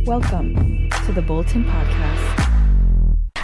Welcome to the Bulletin podcast.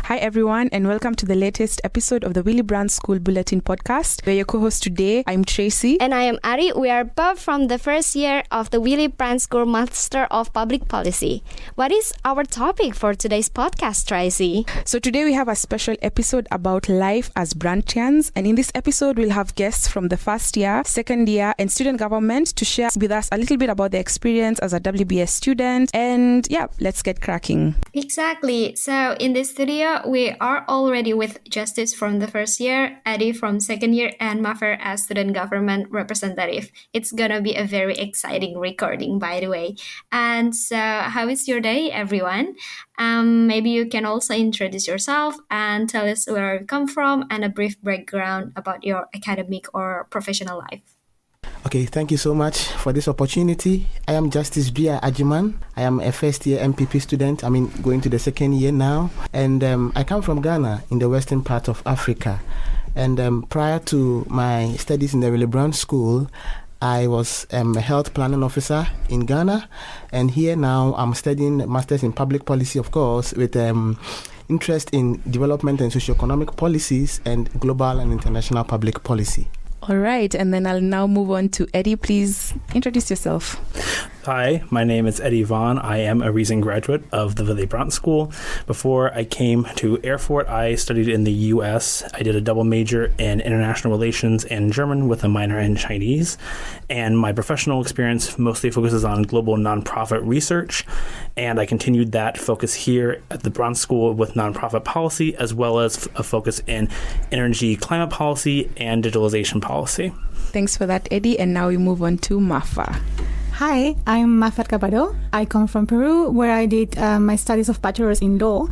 Hi everyone, and welcome to the latest episode of the Willy Brandt School Bulletin podcast. We're your co-host today. I'm Tracy. And I am Ari. We are both from the first year of the Willy Brandt School Master of Public Policy. What is our topic for today's podcast, Tracy? So today we have a special episode about life as Brandtians. And in this episode, we'll have guests from the first year, second year, and student government to share with us a little bit about their experience as a WBS student. And yeah, let's get cracking. Exactly. So in this studio, we are already with Justice from the first year, Eddie from second year, and Mafer as student government representative. It's gonna be a very exciting recording, by the way. And so, how is your day, everyone? Maybe you can also introduce yourself and tell us where you come from and a brief background about your academic or professional life. Okay, thank you so much for this opportunity. I am Justice Duah Agyemang. I am a first year MPP student. Going to the second year now. And I come from Ghana in the western part of Africa. And prior to my studies in the Willy Brandt School, I was a health planning officer in Ghana. And here now I'm studying Masters in Public Policy, of course, with interest in development and socioeconomic policies and global and international public policy. All right, and then I'll now move on to Eddie. Please introduce yourself. Hi, my name is Eddie Vaughan. I am a recent graduate of the Willy Brandt School. Before I came to Erfurt, I studied in the U.S. I did a double major in international relations and German with a minor in Chinese. And my professional experience mostly focuses on global nonprofit research. And I continued that focus here at the Brandt School with nonprofit policy, as well as a focus in energy climate policy and digitalization policy. Thanks for that, Eddie. And now we move on to Mafa. Hi, I'm María-Fernanda Caparó. I come from Peru, where I did my studies of bachelor's in law.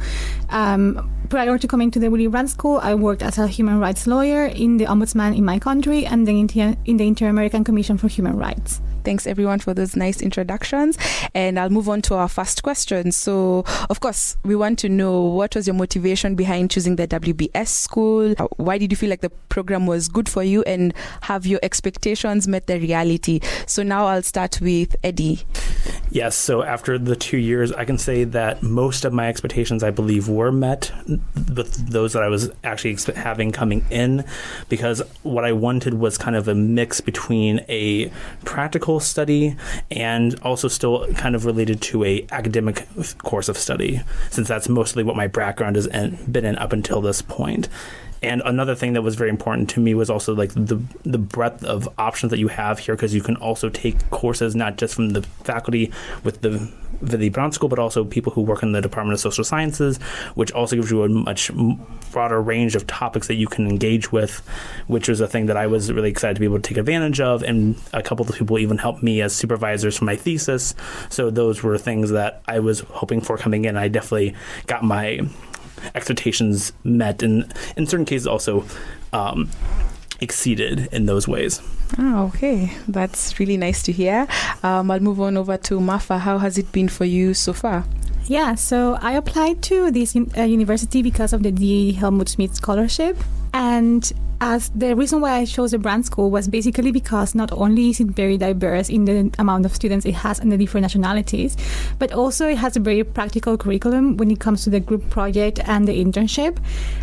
Prior to coming to the Willy Brandt School, I worked as a human rights lawyer in the Ombudsman in my country and then in the Inter-American Commission for Human Rights. Thanks everyone for those nice introductions. And I'll move on to our first question. So, of course, we want to know, what was your motivation behind choosing the WBS school? Why did you feel like the program was good for you? And have your expectations met the reality? So now I'll start with Eddie. Yes, so after the 2 years, I can say that most of my expectations, I believe, were met with those that I was actually having coming in, because what I wanted was kind of a mix between a practical study and also still kind of related to a academic course of study, since that's mostly what my background has been in up until this point. And another thing that was very important to me was also like the breadth of options that you have here, because you can also take courses not just from the faculty with the Willy Brandt School, but also people who work in the Department of Social Sciences, which also gives you a much broader range of topics that you can engage with, which was a thing that I was really excited to be able to take advantage of. And a couple of people even helped me as supervisors for my thesis. So those were things that I was hoping for coming in. I definitely got my expectations met, and in certain cases also exceeded in those ways. Oh, okay. That's really nice to hear. I'll move on over to Mafa. How has it been for you so far? Yeah, so I applied to this university because of the D. Helmut Schmidt Scholarship. And as the reason why I chose the Brandt School was basically because not only is it very diverse in the amount of students it has and the different nationalities, but also it has a very practical curriculum when it comes to the group project and the internship.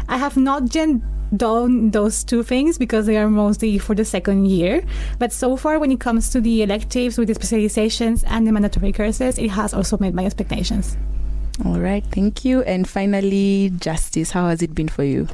I have not yet done those two things because they are mostly for the second year. But so far, when it comes to the electives with the specializations and the mandatory courses, it has also met my expectations. All right, thank you. And finally, Justice, how has it been for you?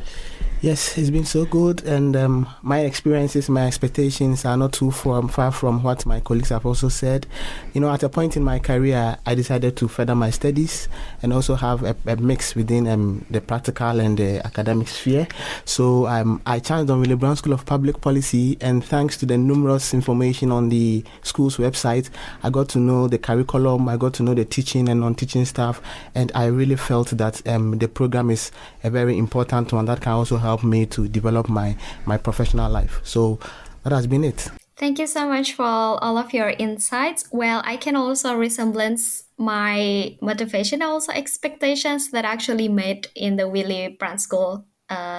Yes, it's been so good, and my experiences, my expectations are not too far from what my colleagues have also said. You know, at a point in my career, I decided to further my studies and also have a mix within the practical and the academic sphere. So I chanced on Willy Brandt School of Public Policy, and thanks to the numerous information on the school's website, I got to know the curriculum, I got to know the teaching and non-teaching staff, and I really felt that the program is a very important one that can also help me to develop my professional life. So that has been it. Thank you so much for all of your insights. Well, I can also resemblance my motivation, also expectations that actually made in the Willy Brandt School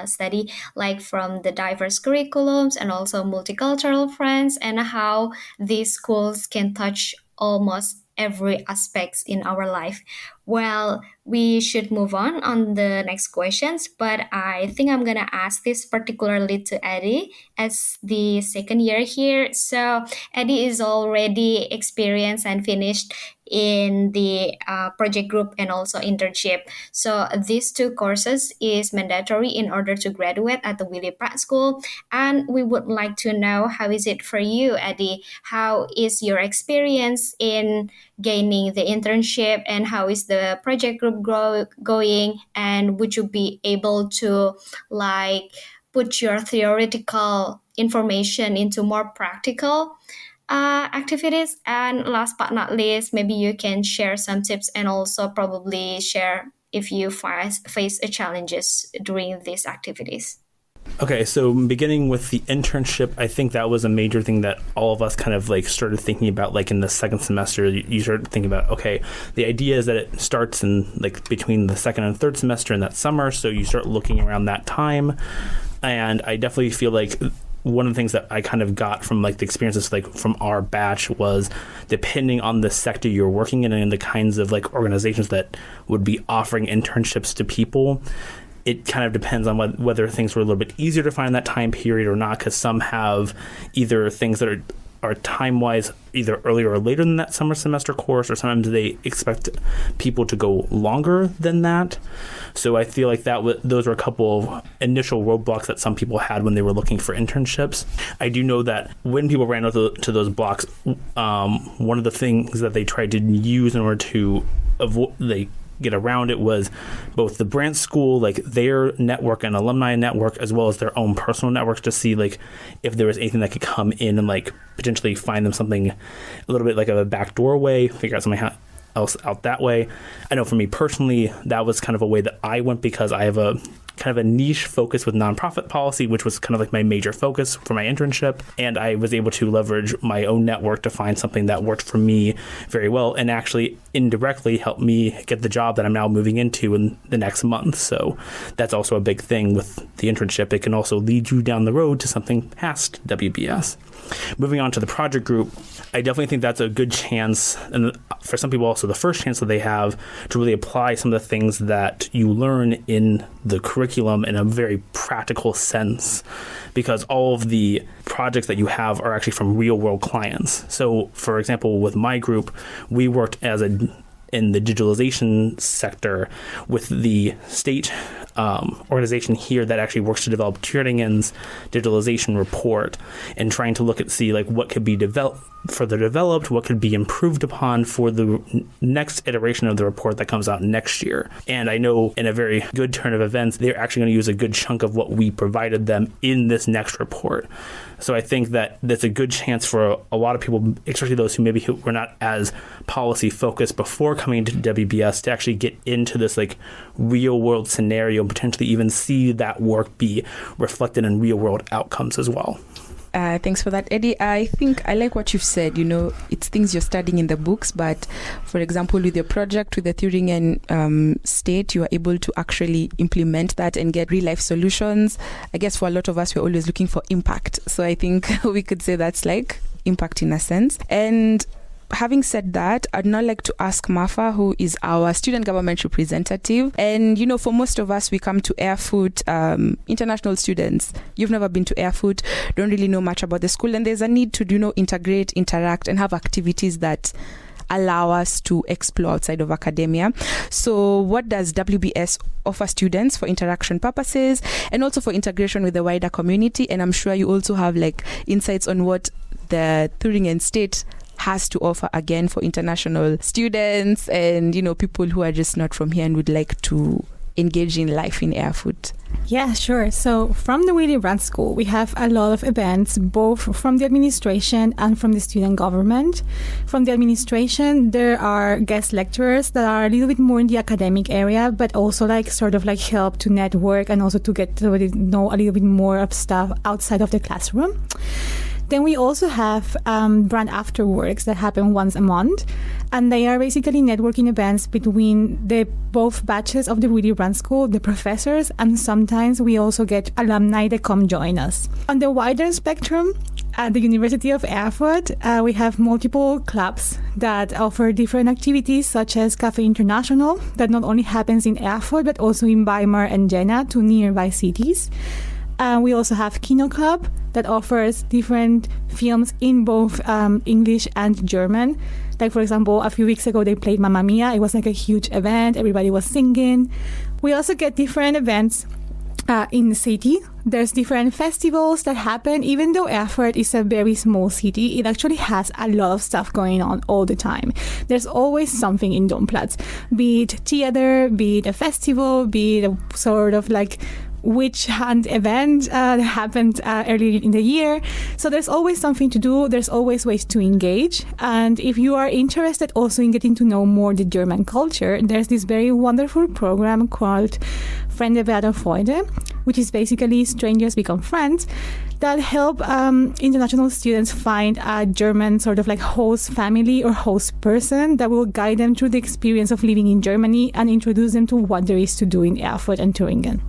study, like from the diverse curriculums and also multicultural friends, and how these schools can touch almost every aspects in our life. Well, we should move on the next questions, but I think I'm gonna ask this particularly to Eddie as the second year here. So Eddie is already experienced and finished in the project group and also internship. So these two courses is mandatory in order to graduate at the Willy Brandt School. And we would like to know, how is it for you, Eddie? How is your experience in gaining the internship, and how is the project group going? And would you be able to like put your theoretical information into more practical activities? And last but not least, maybe you can share some tips and also probably share if you face challenges during these activities. Okay, so beginning with the internship, I think that was a major thing that all of us kind of like started thinking about, like in the second semester. You start thinking about, okay, the idea is that it starts in like between the second and third semester in that summer, so you start looking around that time. And I definitely feel like one of the things that I kind of got from like the experiences like from our batch was, depending on the sector you're working in and the kinds of like organizations that would be offering internships to people, it kind of depends on whether things were a little bit easier to find in that time period or not, because some have either things that are time-wise either earlier or later than that summer semester course, or sometimes they expect people to go longer than that. So I feel like those were a couple of initial roadblocks that some people had when they were looking for internships. I do know that when people ran into those blocks, one of the things that they tried to use in order to get around it was both the Brandt School, like their network and alumni network, as well as their own personal networks, to see like if there was anything that could come in and like potentially find them something a little bit like a backdoor way, figure out something else out that way. I know for me personally, that was kind of a way that I went, because I have a kind of a niche focus with nonprofit policy, which was kind of like my major focus for my internship. And I was able to leverage my own network to find something that worked for me very well, and actually indirectly helped me get the job that I'm now moving into in the next month. So that's also a big thing with the internship. It can also lead you down the road to something past WBS. Moving on to the project group, I definitely think that's a good chance, and for some people also the first chance that they have to really apply some of the things that you learn in the curriculum in a very practical sense, because all of the projects that you have are actually from real world clients. So for example, with my group, we worked in the digitalization sector with the state organization here that actually works to develop Turingen's digitalization report, and trying to see like what could be further developed, what could be improved upon for the next iteration of the report that comes out next year. And I know in a very good turn of events, they're actually going to use a good chunk of what we provided them in this next report. So I think that that's a good chance for a lot of people, especially those who maybe were not as policy focused before coming to WBS, to actually get into this like real world scenario and potentially even see that work be reflected in real world outcomes as well. Thanks for that, Eddie. I think I like what you've said. You know, it's things you're studying in the books, but for example, with your project with the Thuringen state, you are able to actually implement that and get real life solutions. I guess for a lot of us, we're always looking for impact. So I think we could say that's like impact in a sense. And having said that, I'd now like to ask Mafa, who is our student government representative. And, you know, for most of us, we come to Erfurt, international students. You've never been to Erfurt, don't really know much about the school. And there's a need to, you know, integrate, interact, and have activities that allow us to explore outside of academia. So what does WBS offer students for interaction purposes and also for integration with the wider community? And I'm sure you also have like insights on what the Thuringen state has to offer again for international students and, you know, people who are just not from here and would like to engage in life in Erfurt. Yeah, sure. So from the Willy Brandt School, we have a lot of events, both from the administration and from the student government. From the administration, there are guest lecturers that are a little bit more in the academic area, but also like sort of like help to network and also to get to know a little bit more of stuff outside of the classroom. Then we also have Brandt Afterworks that happen once a month, and they are basically networking events between the both batches of the Willy Brandt School, the professors, and sometimes we also get alumni that come join us. On the wider spectrum, at the University of Erfurt, we have multiple clubs that offer different activities, such as Cafe International, that not only happens in Erfurt, but also in Weimar and Jena, two nearby cities. We also have Kino Club that offers different films in both English and German. Like, for example, a few weeks ago, they played Mamma Mia. It was like a huge event. Everybody was singing. We also get different events in the city. There's different festivals that happen. Even though Erfurt is a very small city, it actually has a lot of stuff going on all the time. There's always something in Domplatz, be it theater, be it a festival, be it a sort of like witch hunt event that happened earlier in the year. So there's always something to do. There's always ways to engage. And if you are interested also in getting to know more the German culture, there's this very wonderful program called Freunde werden Freunde, which is basically strangers become friends, that help international students find a German sort of like host family or host person that will guide them through the experience of living in Germany and introduce them to what there is to do in Erfurt and Thüringen.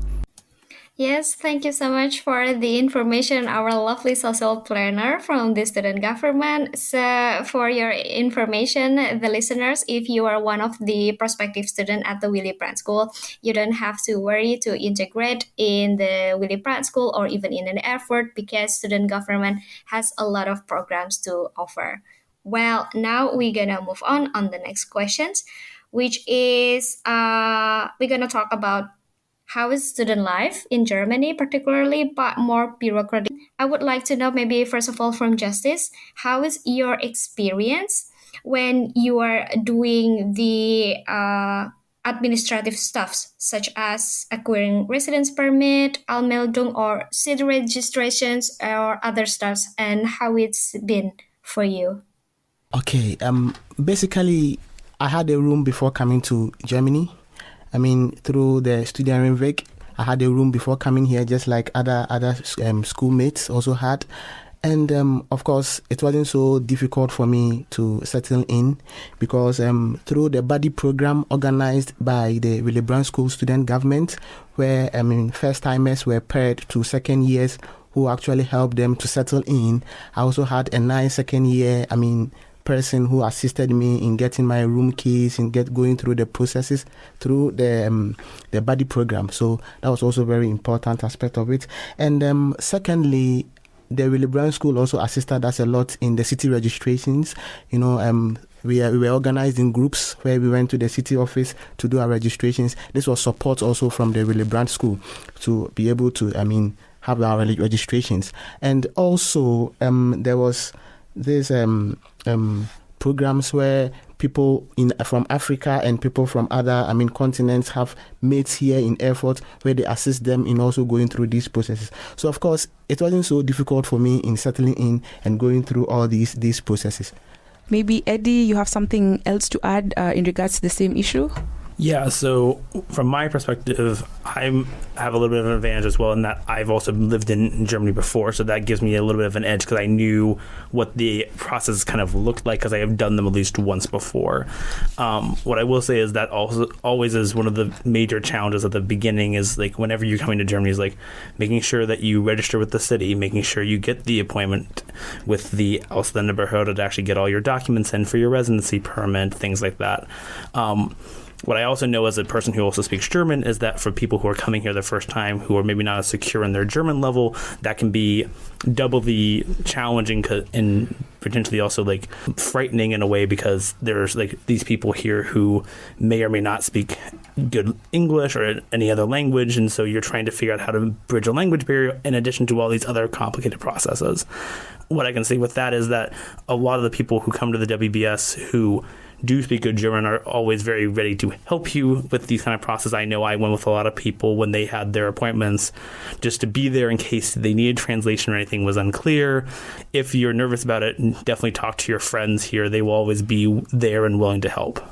Yes, thank you so much for the information, our lovely social planner from the student government. So for your information, the listeners, if you are one of the prospective students at the Willy Brandt School, you don't have to worry to integrate in the Willy Brandt School or even in an Erfurt, because student government has a lot of programs to offer. Well, now we're gonna move on the next questions, which is we're gonna talk about how is student life in Germany, particularly, but more bureaucratic. I would like to know, maybe first of all from Justice, how is your experience when you are doing the administrative stuffs, such as acquiring residence permit, Anmeldung, or city registrations, or other stuffs, and how it's been for you? Okay, basically, I had a room before coming to Germany. I mean, through the Studienrenweg, I had a room before coming here, just like other schoolmates also had. And of course, it wasn't so difficult for me to settle in, because through the buddy program organized by the Willy Brandt School student government, where first-timers were paired to second years who actually helped them to settle in, I also had a nice second year, person who assisted me in getting my room keys and going through the processes through the buddy program. So that was also a very important aspect of it. And secondly, the Willy Brandt School also assisted us a lot in the city registrations. We were organized in groups where we went to the city office to do our registrations. This was support also from the Willy Brandt School to be able to, have our registrations. And also, there was this programs where people from Africa and people from other continents have mates here in Erfurt, where they assist them in also going through these processes. So of course it wasn't so difficult for me in settling in and going through all these processes. Maybe Eddie, you have something else to add in regards to the same issue? Yeah, so from my perspective, I have a little bit of an advantage as well in that I've also lived in Germany before, so that gives me a little bit of an edge because I knew what the process kind of looked like because I have done them at least once before. What I will say is that also always is one of the major challenges at the beginning is like whenever you're coming to Germany is like making sure that you register with the city, making sure you get the appointment with the Ausländerbehörde to actually get all your documents in for your residency permit, things like that. What I also know as a person who also speaks German is that for people who are coming here the first time, who are maybe not as secure in their German level, that can be doubly challenging and potentially also like frightening in a way because there's like these people here who may or may not speak good English or any other language. And so you're trying to figure out how to bridge a language barrier in addition to all these other complicated processes. What I can say with that is that a lot of the people who come to the WBS who do speak good German are always very ready to help you with these kind of processes. I know I went with a lot of people when they had their appointments just to be there in case they needed translation or anything was unclear. If you're nervous about it, definitely talk to your friends here. They will always be there and willing to help.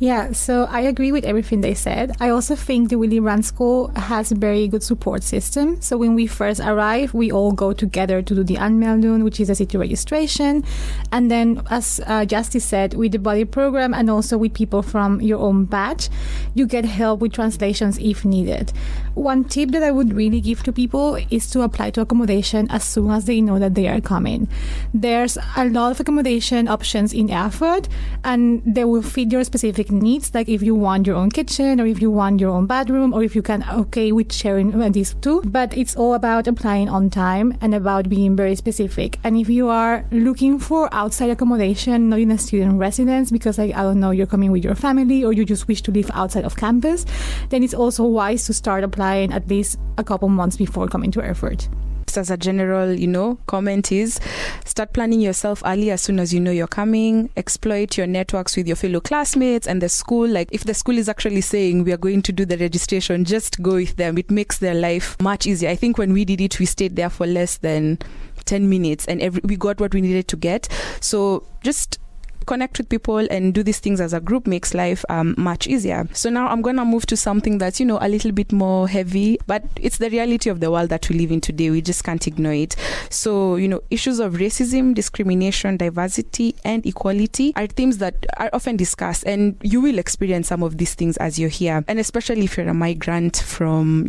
Yeah, so I agree with everything they said. I also think the Willy Brandt School has a very good support system. So when we first arrive, we all go together to do the Anmeldung, which is a city registration. And then, as Justice said, with the body program and also with people from your own batch, you get help with translations if needed. One tip that I would really give to people is to apply to accommodation as soon as they know that they are coming. There's a lot of accommodation options in Erfurt, and they will fit your specific needs, like if you want your own kitchen or if you want your own bathroom or if you can okay with sharing these two. But it's all about applying on time and about being very specific. And if you are looking for outside accommodation, not in a student residence, because like, I don't know, you're coming with your family or you just wish to live outside of campus, then it's also wise to start applying at least a couple months before coming to Erfurt. As a general, comment is start planning yourself early as soon as you know you're coming. Exploit your networks with your fellow classmates and the school. Like if the school is actually saying we are going to do the registration, just go with them. It makes their life much easier. I think when we did it, we stayed there for less than 10 minutes and we got what we needed to get. So just connect with people and do these things as a group makes life much easier. So now I'm going to move to something that's, a little bit more heavy, but it's the reality of the world that we live in today. We just can't ignore it. So, issues of racism, discrimination, diversity, and equality are themes that are often discussed, and you will experience some of these things as you're here. And especially if you're a migrant from,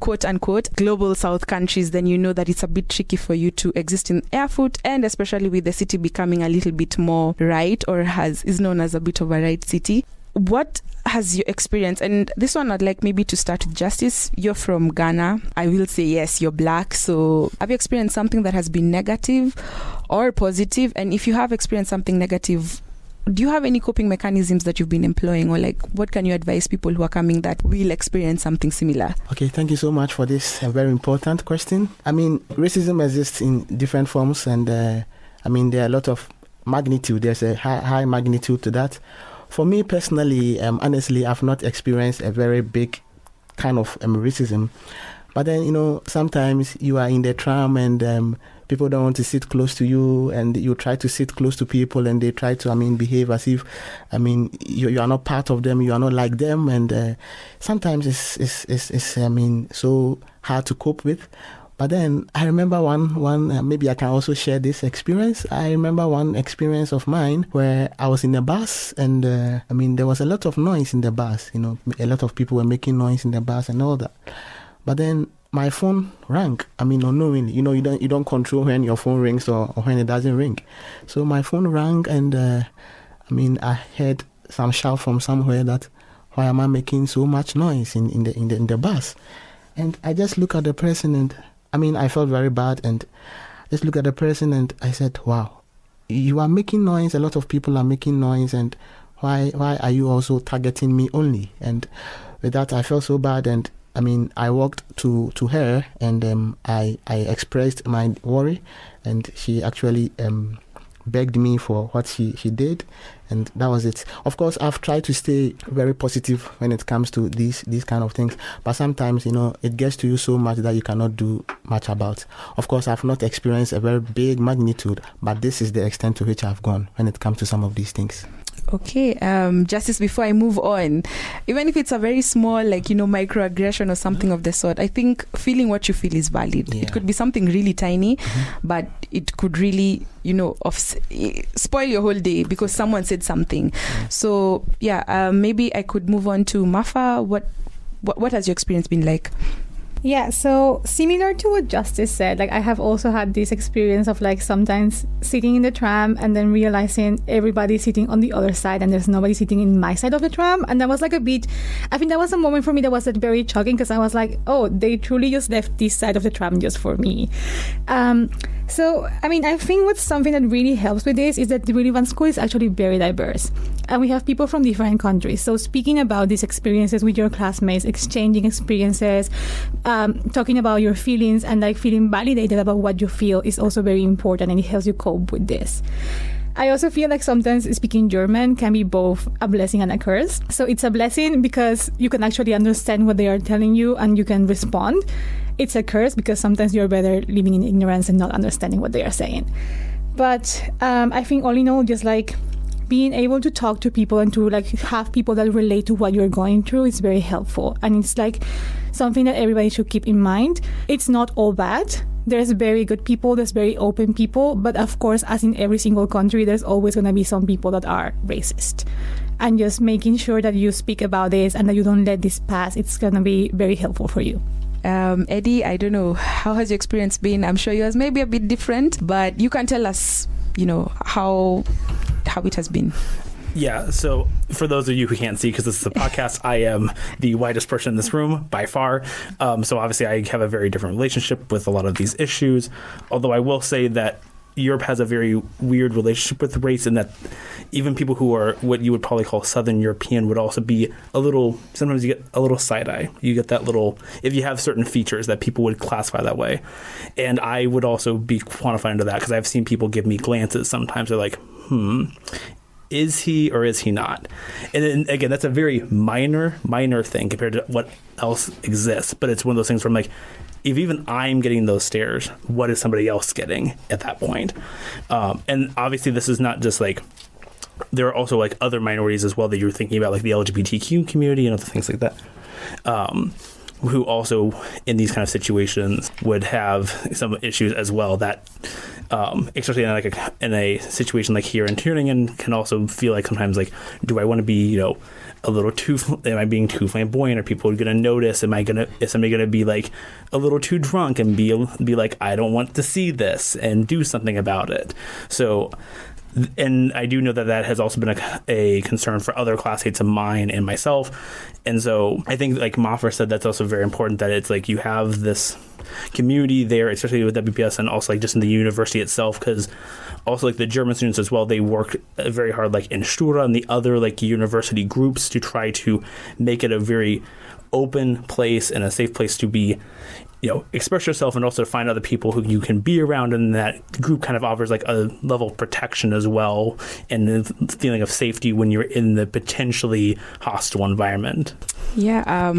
quote unquote, global South countries, then you know that it's a bit tricky for you to exist in Erfurt, and especially with the city becoming a little bit more right, or is known as a bit of a right city. What has your experience? And this one I'd like maybe to start with Justice. You're from Ghana. I will say yes, you're black. So have you experienced something that has been negative or positive? And if you have experienced something negative, do you have any coping mechanisms that you've been employing, or like what can you advise people who are coming that will experience something similar? Okay, thank you so much for this very important question. I mean, racism exists in different forms, and there are a lot of magnitude. There's a high magnitude to that. For me personally, honestly, I've not experienced a very big kind of racism. But then, sometimes you are in the tram and people don't want to sit close to you, and you try to sit close to people and they try to, behave as if, you are not part of them, you are not like them. And sometimes it's so hard to cope with. But then I remember one maybe I can also share this experience. I remember one experience of mine where I was in a bus and, there was a lot of noise in the bus. A lot of people were making noise in the bus and all that. But then my phone rang. Unknowingly, you don't control when your phone rings or when it doesn't ring. So my phone rang and, I heard some shout from somewhere that, why am I making so much noise in the bus? And I just look at the person and, I felt very bad, and just look at the person and I said, wow, you are making noise, a lot of people are making noise, and why are you also targeting me only? And with that, I felt so bad, and I walked to her and I expressed my worry, and she actually begged me for what she did, and that was it. Of course, I've tried to stay very positive when it comes to these kind of things, but sometimes it gets to you so much that you cannot do much about. Of course, I've not experienced a very big magnitude, but this is the extent to which I've gone when it comes to some of these things. Okay, Justice, before I move on, even if it's a very small, microaggression or something of the sort, I think feeling what you feel is valid. Yeah. It could be something really tiny, but it could really, spoil your whole day because someone said something. Yeah. So, maybe I could move on to Mafa. What has your experience been like? Yeah, so similar to what Justice said, I have also had this experience of sometimes sitting in the tram and then realizing everybody's sitting on the other side and there's nobody sitting in my side of the tram. And that was I think that was a moment for me that was very shocking, because I was like, oh, they truly just left this side of the tram just for me. So, I think what's something that really helps with this is that the Willy Brandt School is actually very diverse. And we have people from different countries. So speaking about these experiences with your classmates, exchanging experiences, talking about your feelings and feeling validated about what you feel is also very important, and it helps you cope with this. I also feel like sometimes speaking German can be both a blessing and a curse. So it's a blessing because you can actually understand what they are telling you and you can respond. It's a curse because sometimes you're better living in ignorance and not understanding what they are saying. But I think all in all, just being able to talk to people and to like have people that relate to what you're going through is very helpful. And it's like something that everybody should keep in mind. It's not all bad. There's very good people, there's very open people, but of course, as in every single country, there's always going to be some people that are racist. And just making sure that you speak about this and that you don't let this pass, it's going to be very helpful for you. Eddie, I don't know, how has your experience been? I'm sure yours may be a bit different, but you can tell us, how it has been. Yeah, so for those of you who can't see, because this is a podcast, I am the whitest person in this room by far. So obviously I have a very different relationship with a lot of these issues, although I will say that Europe has a very weird relationship with race, and that even people who are what you would probably call Southern European would also be sometimes you get a little side eye. You get that little, if you have certain features that people would classify that way. And I would also be quantified into that, because I've seen people give me glances sometimes. They're like, is he or is he not? And then again, that's a very minor thing compared to what else exists. But it's one of those things where I'm like, if even I'm getting those stares, what is somebody else getting at that point? And obviously this is not just like, there are also like other minorities as well that you're thinking about, like the LGBTQ community and other things like that, who also in these kind of situations would have some issues as well, that especially in a situation like here in Turingen, can also feel like sometimes like, do I want to be, a little too, am I being too flamboyant? Are people going to notice? Is somebody going to be like a little too drunk and be like, I don't want to see this, and do something about it? So, and I do know that has also been a concern for other classmates of mine and myself. And so I think, like Mafer said, that's also very important, that it's like you have this community there, especially with WPS, and also like just in the university itself, because also like the German students as well, they work very hard like in Stura and the other like university groups to try to make it a very open place and a safe place to be, express yourself, and also to find other people who you can be around. And that group kind of offers like a level of protection as well, and the feeling of safety when you're in the potentially hostile environment. Yeah,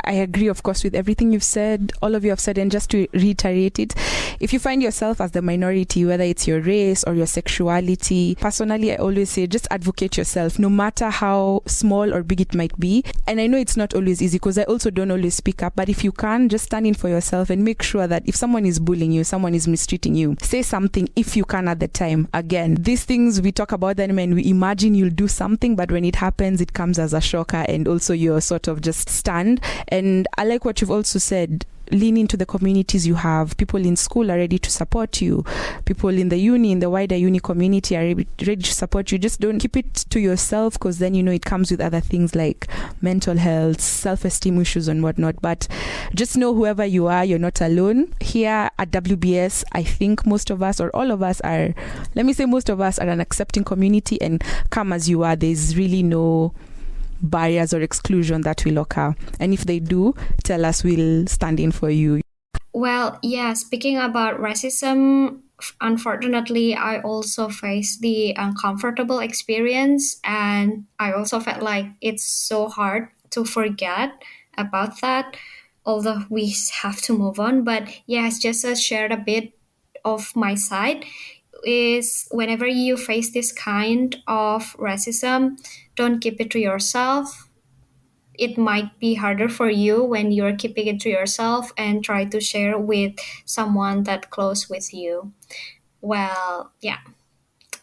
I agree, of course, with everything you've said, all of you have said. And just to reiterate it, if you find yourself as the minority, whether it's your race or your sexuality, personally, I always say just advocate yourself, no matter how small or big it might be. And I know it's not always easy, because I also don't always speak up, but if you can, just stand in for yourself and make sure that if someone is bullying you, someone is mistreating you, say something if you can at the time. Again, these things, we talk about them and we imagine you'll do something, but when it happens, it comes as a shocker, and also you're sort of just stand. And I like what you've also said, lean into the communities you have. People in school are ready to support you. People in the uni, in the wider uni community, are ready to support you. Just don't keep it to yourself, because then it comes with other things like mental health, self-esteem issues and whatnot. But just know, whoever you are, you're not alone. Here at WBS, I think most of us, or all of us are, let me say most of us, are an accepting community, and come as you are. There's really no barriers or exclusion that will occur. And if they do, tell us, we'll stand in for you. Well, yeah, speaking about racism, unfortunately, I also faced the uncomfortable experience, and I also felt like it's so hard to forget about that, although we have to move on. But yes, just to share a bit of my side, is whenever you face this kind of racism, don't keep it to yourself. It might be harder for you when you're keeping it to yourself, and try to share with someone that close with you. Well, yeah.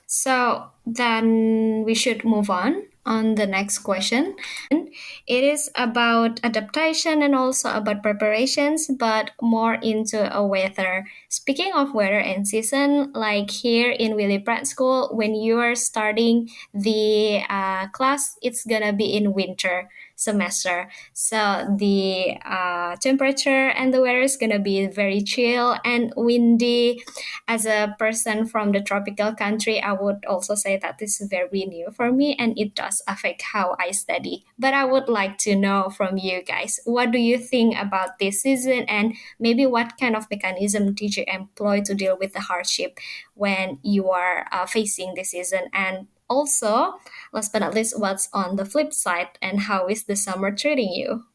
So then we should move on the next question. It is about adaptation and also about preparations, but more into a weather. Speaking of weather and season, like here in Willy Brandt School, when you are starting the class, it's gonna be in winter semester. So the temperature and the weather is gonna be very chill and windy. As a person from the tropical country, I would also say that this is very new for me, and it does affect how I study. But I would like to know from you guys, what do you think about this season, and maybe what kind of mechanism did you employ to deal with the hardship when you are facing this season? And also, last but not least, what's on the flip side, and how is the summer treating you?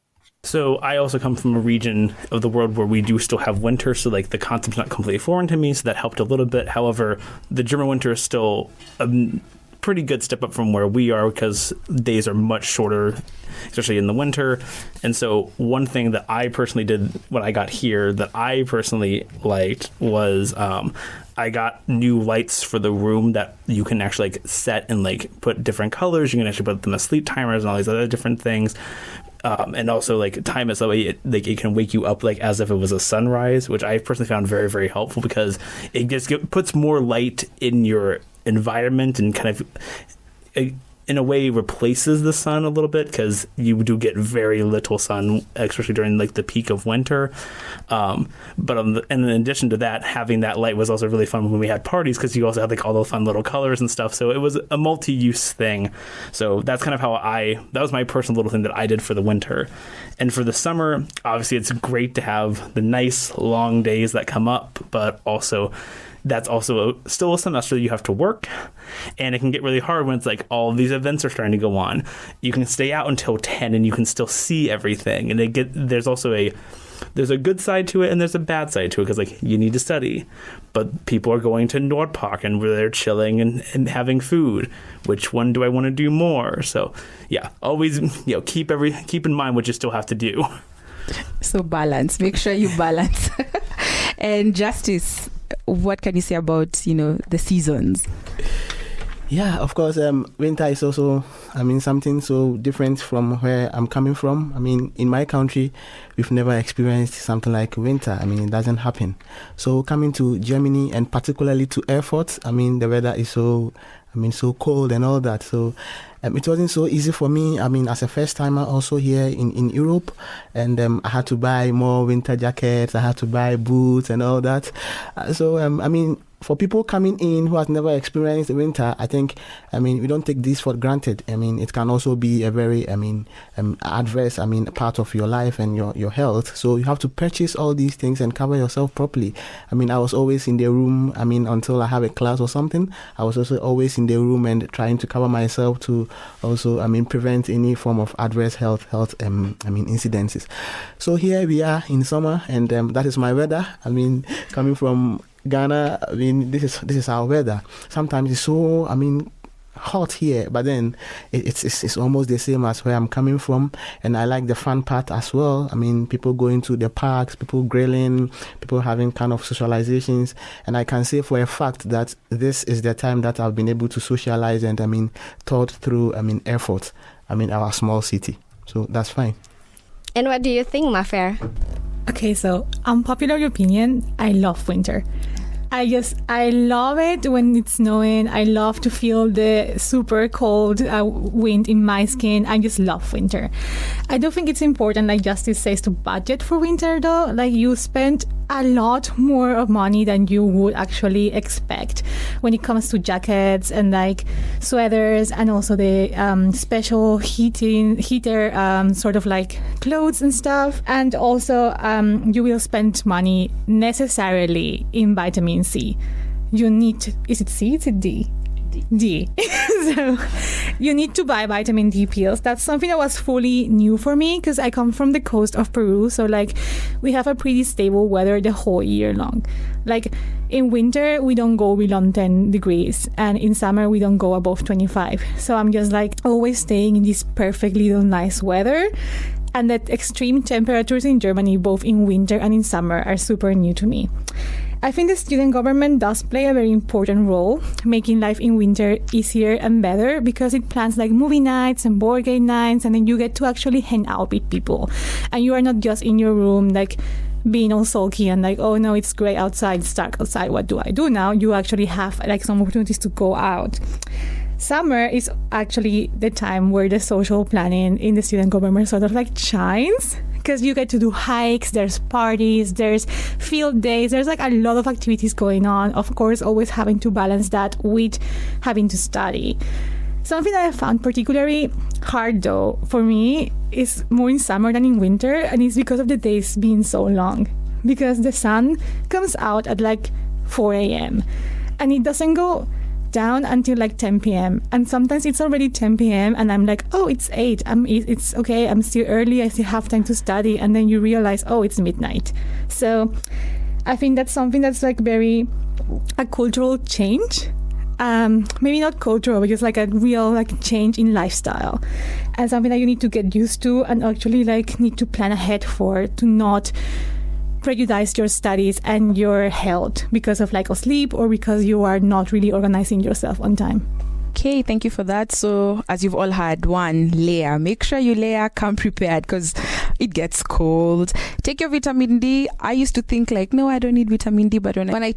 So I also come from a region of the world where we do still have winter, so like the concept's not completely foreign to me, so that helped a little bit. However, the German winter is still pretty good step up from where we are because days are much shorter, especially in the winter. And so one thing that I personally did when I got here that I personally liked was I got new lights for the room that you can actually like set and like put different colors. You can actually put them as sleep timers and all these other different things. And also like time it so it can wake you up like as if it was a sunrise, which I personally found very, very helpful because it just puts more light in your environment and kind of in a way replaces the sun a little bit because you do get very little sun, especially during like the peak of winter. But and in addition to that, having that light was also really fun when we had parties because you also had like all the fun little colors and stuff. So it was a multi-use thing. So that's kind of how that was my personal little thing that I did for the winter. And for the summer, obviously it's great to have the nice long days that come up, but also that's also still a semester you have to work, and it can get really hard when it's like all these events are starting to go on. You can stay out until 10 and you can still see everything, and there's also there's a good side to it and there's a bad side to it because like you need to study, but people are going to Nordpark and where they're chilling and having food. Which one do I want to do more? So yeah, always keep in mind what you still have to do. So balance, make sure you balance. And Justice, what can you say about the seasons? Yeah, of course, winter is also, something so different from where I'm coming from. In my country, we've never experienced something like winter. It doesn't happen. So coming to Germany and particularly to Erfurt, the weather is so cold and all that. So it wasn't so easy for me. As a first timer also here in Europe, and I had to buy more winter jackets. I had to buy boots and all that. For people coming in who has never experienced the winter, I think, we don't take this for granted. It can also be a very, adverse, part of your life and your health. So you have to purchase all these things and cover yourself properly. I was always in the room, until I have a class or something. I was also always in the room and trying to cover myself to also, prevent any form of adverse health, incidences. So here we are in summer, and that is my weather. Coming from Ghana, this is our weather. Sometimes it's so, hot here, but then it's almost the same as where I'm coming from, and I like the fun part as well. People going to the parks, people grilling, people having kind of socializations, and I can say for a fact that this is the time that I've been able to socialize and thought through Erfurt, our small city. So that's fine. And what do you think, Mafer? Okay, so unpopular opinion, I love winter. I love it when it's snowing. I love to feel the super cold wind in my skin. I just love winter. I do think it's important, like Justice says, to budget for winter though. Like you spend a lot more of money than you would actually expect when it comes to jackets and like sweaters and also the special heater sort of like clothes and stuff. And also you will spend money necessarily in vitamin C. You need to, is it C? Is it D? D. So you need to buy vitamin D pills. That's something that was fully new for me because I come from the coast of Peru. So like we have a pretty stable weather the whole year long. Like in winter, we don't go below 10 degrees. And in summer, we don't go above 25. So I'm just like always staying in this perfect little nice weather. And that extreme temperatures in Germany, both in winter and in summer, are super new to me. I think the student government does play a very important role, making life in winter easier and better because it plans like movie nights and board game nights, and then you get to actually hang out with people. And you are not just in your room like being all sulky and like, oh no, it's gray outside, it's dark outside, what do I do now? You actually have like some opportunities to go out. Summer is actually the time where the social planning in the student government sort of like shines. Because you get to do hikes, there's parties, there's field days, there's like a lot of activities going on. Of course, always having to balance that with having to study. Something that I found particularly hard though for me is more in summer than in winter, and it's because of the days being so long. Because the sun comes out at like 4 a.m. and it doesn't go down until like 10 p.m. and sometimes it's already 10 p.m. and I'm like, oh, it's 8, it's okay, I'm still early, I still have time to study, and then you realize, oh, it's midnight. So I think that's something that's like very a cultural change, maybe not cultural, but just like a real like change in lifestyle, and something that you need to get used to and actually like need to plan ahead for, to not prejudice your studies and your health because of lack of sleep or because you are not really organizing yourself on time. Okay, thank you for that. So, as you've all had, one, layer. Make sure you layer, come prepared because it gets cold. Take your vitamin D. I used to think like, no, I don't need vitamin D, but when I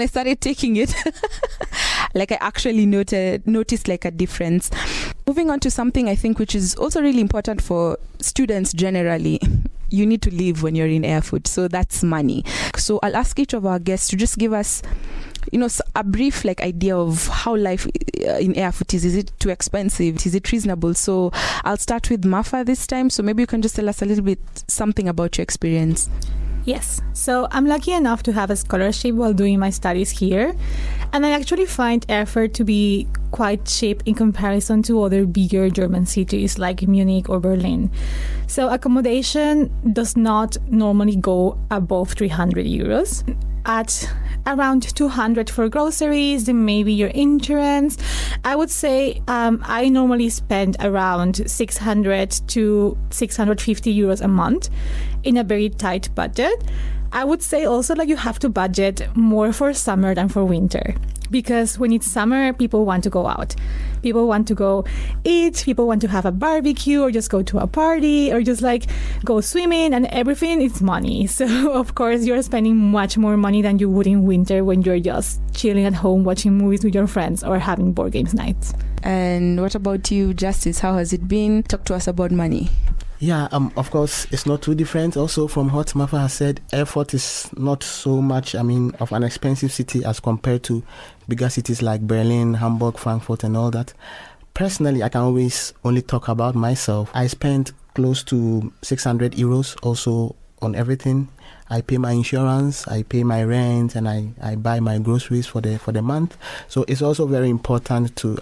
started taking it, like I actually noticed like a difference. Moving on to something I think which is also really important for students generally. You need to live when you're in Erfurt, so that's money. So I'll ask each of our guests to just give us, a brief like idea of how life in Erfurt is. Is it too expensive? Is it reasonable? So I'll start with Mafa this time. So maybe you can just tell us a little bit something about your experience. Yes. So I'm lucky enough to have a scholarship while doing my studies here. And I actually find Erfurt to be quite cheap in comparison to other bigger German cities like Munich or Berlin. So accommodation does not normally go above 300 euros. At around 200 for groceries, then maybe your insurance. I would say I normally spend around 600 to 650 euros a month in a very tight budget. I would say also like you have to budget more for summer than for winter, because when it's summer, people want to go out. People want to go eat, people want to have a barbecue or just go to a party or just like go swimming, and everything is money. So of course you're spending much more money than you would in winter when you're just chilling at home watching movies with your friends or having board games nights. And what about you, Justice? How has it been? Talk to us about money. Yeah, of course, it's not too different. Also, from what Mafa has said, Erfurt is not so much, of an expensive city as compared to bigger cities like Berlin, Hamburg, Frankfurt, and all that. Personally, I can always only talk about myself. I spent close to 600 euros also on everything. I pay my insurance, I pay my rent, and I buy my groceries for the month. So it's also very important to,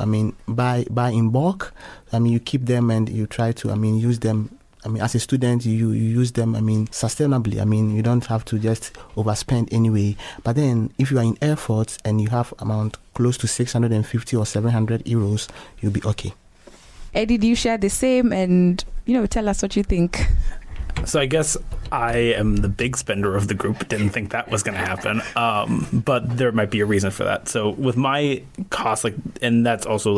buy in bulk. You keep them and you try to, use them. As a student, you use them, sustainably. You don't have to just overspend anyway. But then, if you are in Erfurt and you have amount close to 650 or 700 euros, you'll be okay. Eddie, do you share the same? And, tell us what you think. So I guess I am the big spender of the group. Didn't think that was going to happen, but there might be a reason for that. So with my costs, and that's also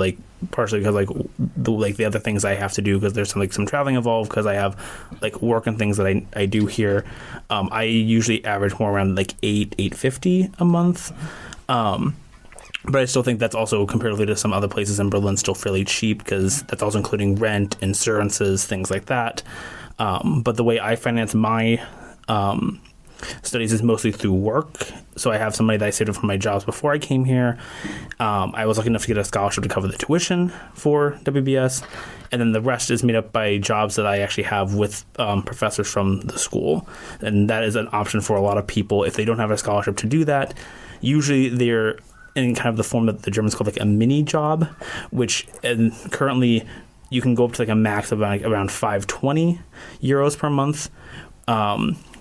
partially because the other things I have to do, because there's some traveling involved, because I have work and things that I do here. I usually average more around $850 a month. But I still think that's also, comparatively to some other places in Berlin, still fairly cheap, because that's also including rent, insurances, things like that. But the way I finance my studies is mostly through work. So I have some money that I saved up from my jobs before I came here. I was lucky enough to get a scholarship to cover the tuition for WBS. And then the rest is made up by jobs that I actually have with professors from the school. And that is an option for a lot of people. If they don't have a scholarship to do that, usually they're in kind of the form that the Germans call a mini job, which currently you can go up to a max of around 520 euros per month,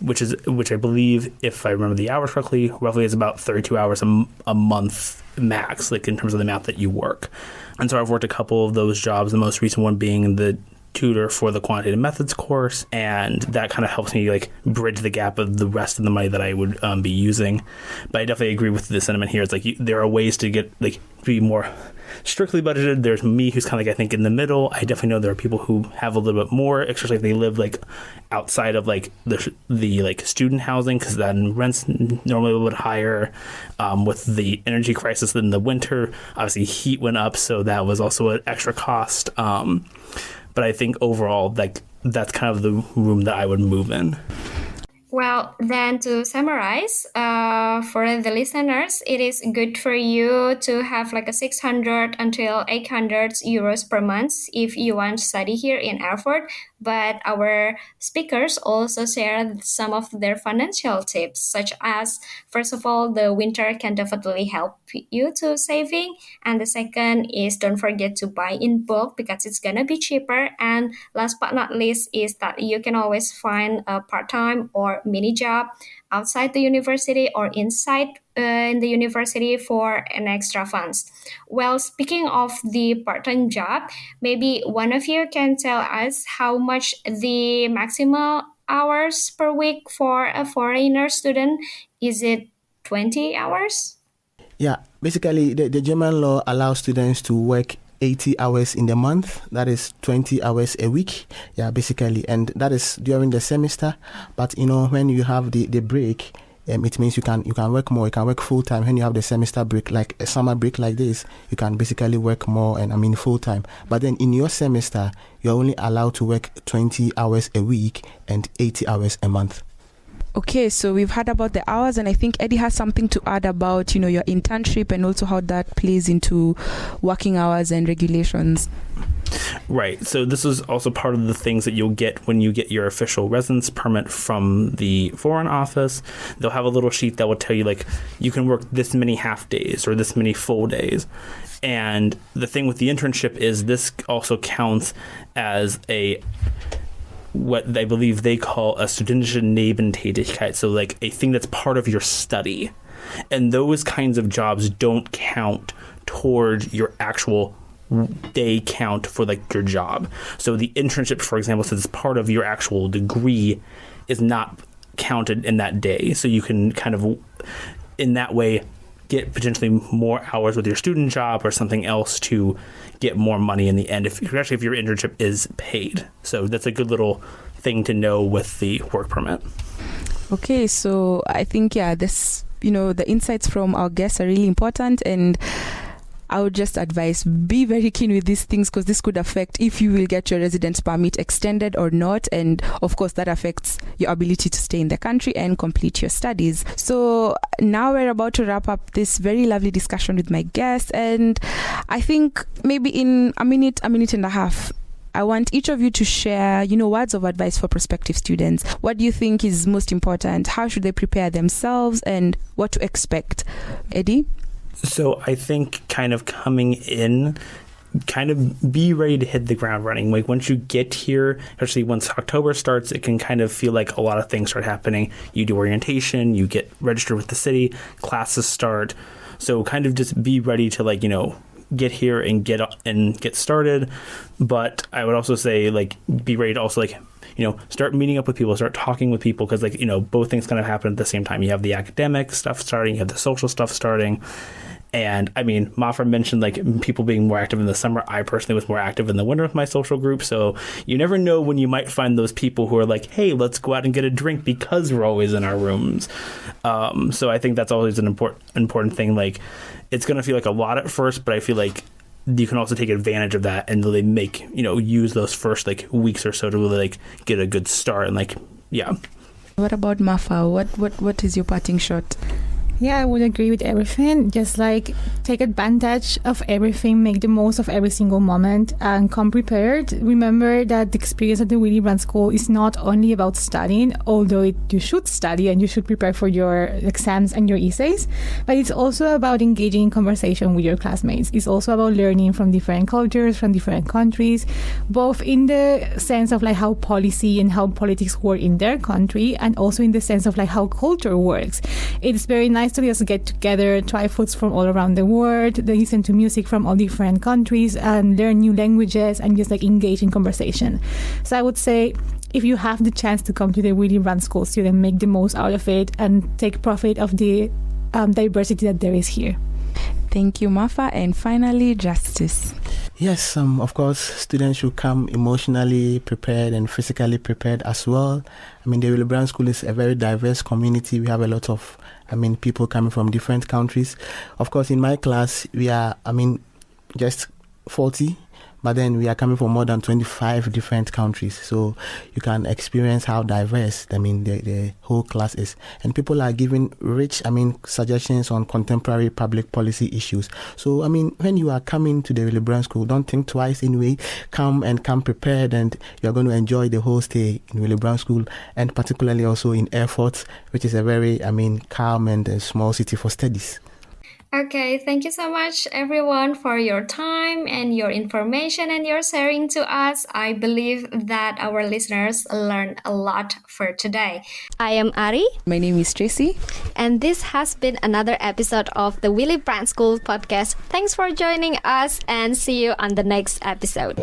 which I believe, if I remember the hours correctly, roughly is about 32 hours a month max, in terms of the amount that you work. And so I've worked a couple of those jobs, the most recent one being the tutor for the quantitative methods course, and that kind of helps me bridge the gap of the rest of the money that I would be using. But I definitely agree with the sentiment here. It's there are ways to get be more strictly budgeted. There's me, who's kind of I think in the middle. I definitely know there are people who have a little bit more, especially if they live outside of the student housing, because then rent's normally a little bit higher. With the energy crisis in the winter, obviously heat went up, so that was also an extra cost. But I think overall, that's kind of the room that I would move in. Well, then to summarize, for the listeners, it is good for you to have a 600 until 800 euros per month if you want to study here in Erfurt. But our speakers also share some of their financial tips, such as, first of all, the winter can definitely help you to saving. And the second is don't forget to buy in bulk because it's going to be cheaper. And last but not least is that you can always find a part-time or mini job outside the university or inside in the university for an extra funds. Well, speaking of the part-time job, maybe one of you can tell us how much the maximum hours per week for a foreigner student. Is it 20 hours? Yeah, basically, the German law allows students to work 80 hours in the month. That is 20 hours a week. Yeah, basically. And that is during the semester. But, when you have the break, it means you can work more. You can work full time. When you have the semester break, like a summer break like this, you can basically work more and full time. But then in your semester, you're only allowed to work 20 hours a week and 80 hours a month. Okay, so we've heard about the hours, and I think Eddie has something to add about, your internship and also how that plays into working hours and regulations. Right. So this is also part of the things that you'll get when you get your official residence permit from the Foreign Office. They'll have a little sheet that will tell you, like, you can work this many half days or this many full days. And the thing with the internship is this also counts as what I believe they call a studentische Nebentätigkeit, so like a thing that's part of your study. And those kinds of jobs don't count toward your actual day count for like your job. So the internship, for example, since it's part of your actual degree, is not counted in that day. So you can kind of, in that way, get potentially more hours with your student job or something else to get more money in the end, especially if your internship is paid. So that's a good little thing to know with the work permit. Okay, so I think, this, the insights from our guests are really important, and I would just advise, be very keen with these things, because this could affect if you will get your residence permit extended or not. And of course, that affects your ability to stay in the country and complete your studies. So now we're about to wrap up this very lovely discussion with my guests. And I think maybe in a minute and a half, I want each of you to share, words of advice for prospective students. What do you think is most important? How should they prepare themselves, and what to expect? Eddie? So I think kind of coming in, kind of be ready to hit the ground running. Like once you get here, especially once October starts, it can kind of feel like a lot of things start happening. You do orientation, you get registered with the city, classes start. So kind of just be ready to get here and get started. But I would also say be ready to also start meeting up with people, start talking with people, because both things kind of happen at the same time. You have the academic stuff starting, you have the social stuff starting. And I mean, Mafer mentioned people being more active in the summer. I personally was more active in the winter with my social group. So you never know when you might find those people who are like, hey, let's go out and get a drink because we're always in our rooms. So I think that's always an important thing. It's going to feel like a lot at first, but I feel like you can also take advantage of that and really use those first weeks or so to really get a good start. And What about Mafa? What is your parting shot? Yeah, I would agree with everything. Just take advantage of everything, make the most of every single moment, and come prepared. Remember that the experience at the Willy Brandt School is not only about studying, although you should study and you should prepare for your exams and your essays, but it's also about engaging in conversation with your classmates. It's also about learning from different cultures, from different countries, both in the sense of how policy and how politics work in their country, and also in the sense of how culture works. It's very nice to just get together, try foods from all around the world, listen to music from all different countries, and learn new languages, and just engage in conversation. So I would say, if you have the chance to come to the Willy Brandt School student, make the most out of it and take profit of the diversity that there is here. Thank you, Mafa. And finally, Justice. Yes, of course, students should come emotionally prepared and physically prepared as well. The Willy Brandt School is a very diverse community. We have a lot of people coming from different countries. Of course, in my class, we are, just 40, but then we are coming from more than 25 different countries. So you can experience how diverse, the whole class is. And people are giving rich, suggestions on contemporary public policy issues. So, when you are coming to the Willy Brandt School, don't think twice anyway. Come prepared, and you're going to enjoy the whole stay in Willy Brandt School, and particularly also in Erfurt, which is a very, calm and small city for studies. Okay, thank you so much everyone for your time and your information and your sharing to us. I believe that our listeners learned a lot for today. I am Ari. My name is Tracy. And this has been another episode of the Willy Brandt School podcast. Thanks for joining us and see you on the next episode.